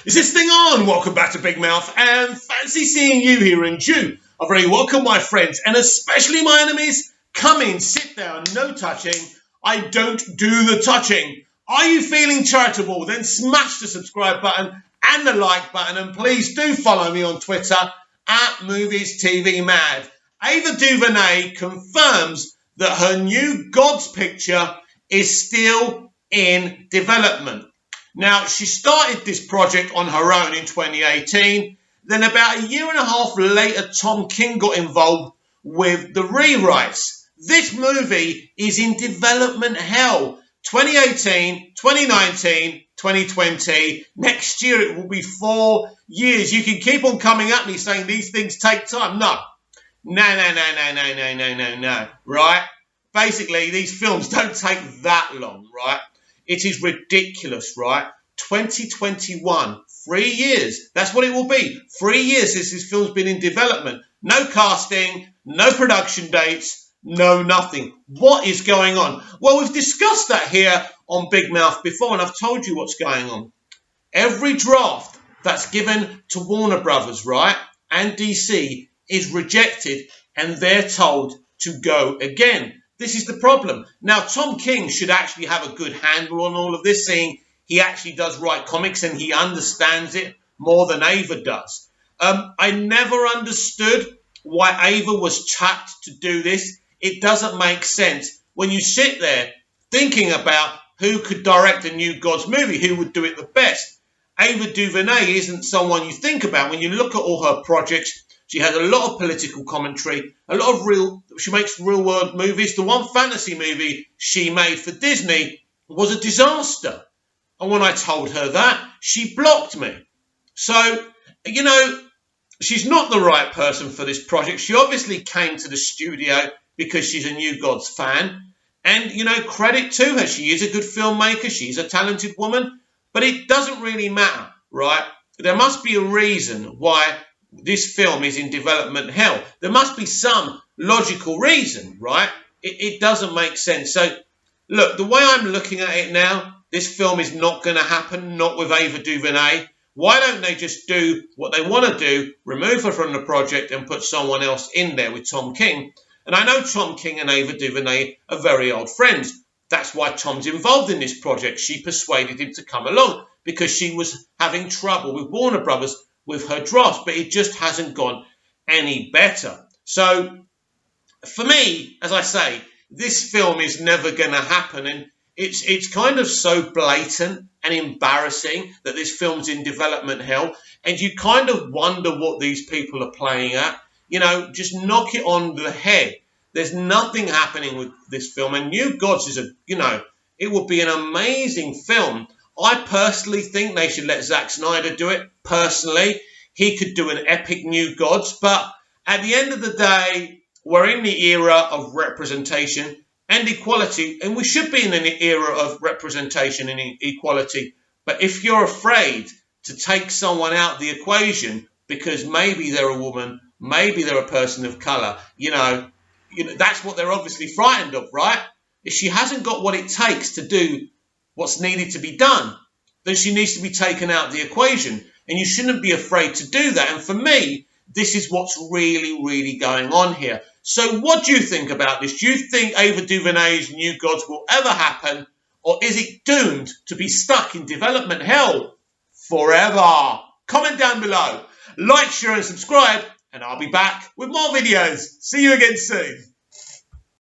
Is this thing on? Welcome back to Big Mouth, and fancy seeing you here. And you are very welcome, my friends, and especially my enemies. Come in, sit down, no touching. I don't do the touching. Are you feeling charitable? Then smash the subscribe button and the like button, and please do follow me on Twitter at Movies TV Mad. Ava DuVernay confirms that her new Gods picture is still in development. Now, she started this project on her own in 2018. Then about a year and a half later, Tom King got involved with the rewrites. This movie is in development hell. 2018, 2019, 2020. Next year, it will be 4 years. You can keep on coming at me saying these things take time. No. Right? Basically, these films don't take that long, right? It is ridiculous, right? 2021, 3 years. That's what it will be. 3 years since this film's been in development. No casting, no production dates, no nothing. What is going on? Well, we've discussed that here on Big Mouth before, and I've told you what's going on. Every draft that's given to Warner Brothers, right, and DC is rejected, and they're told to go again. This is the problem. Now, Tom King should actually have a good handle on all of this, seeing he actually does write comics and he understands it more than Ava does. I never understood why Ava was tapped to do this. It doesn't make sense. When you sit there thinking about who could direct a new Gods movie, who would do it the best, Ava DuVernay isn't someone you think about. When you look at all her projects, she has a lot of political commentary, she makes real world movies. The one fantasy movie she made for Disney was a disaster. And when I told her that, she blocked me. So, she's not the right person for this project. She obviously came to the studio because she's a New Gods fan. And, credit to her. She is a good filmmaker. She's a talented woman. But it doesn't really matter, right? There must be a reason why this film is in development hell. There must be some logical reason, right? It doesn't make sense. So, look, the way I'm looking at it now, this film is not going to happen, not with Ava DuVernay. Why don't they just do what they want to do, remove her from the project and put someone else in there with Tom King? And I know Tom King and Ava DuVernay are very old friends. That's why Tom's involved in this project. She persuaded him to come along because she was having trouble with Warner Brothers with her drafts, but it just hasn't gone any better. So, for me, as I say, this film is never going to happen, and it's kind of so blatant and embarrassing that this film's in development hell, and you kind of wonder what these people are playing at. Just knock it on the head. There's nothing happening with this film, and New Gods is it would be an amazing film. I personally think they should let Zack Snyder do it. Personally, he could do an epic New Gods, but at the end of the day, we're in the era of representation and equality, and we should be in an era of representation and equality. But if you're afraid to take someone out of the equation because maybe they're a woman, maybe they're a person of colour, that's what they're obviously frightened of, right? If she hasn't got what it takes to do what's needed to be done, then she needs to be taken out of the equation. And you shouldn't be afraid to do that. And for me, this is what's really, really going on here. So what do you think about this? Do you think Ava DuVernay's New Gods will ever happen? Or is it doomed to be stuck in development hell forever? Comment down below. Like, share and subscribe. And I'll be back with more videos. See you again soon.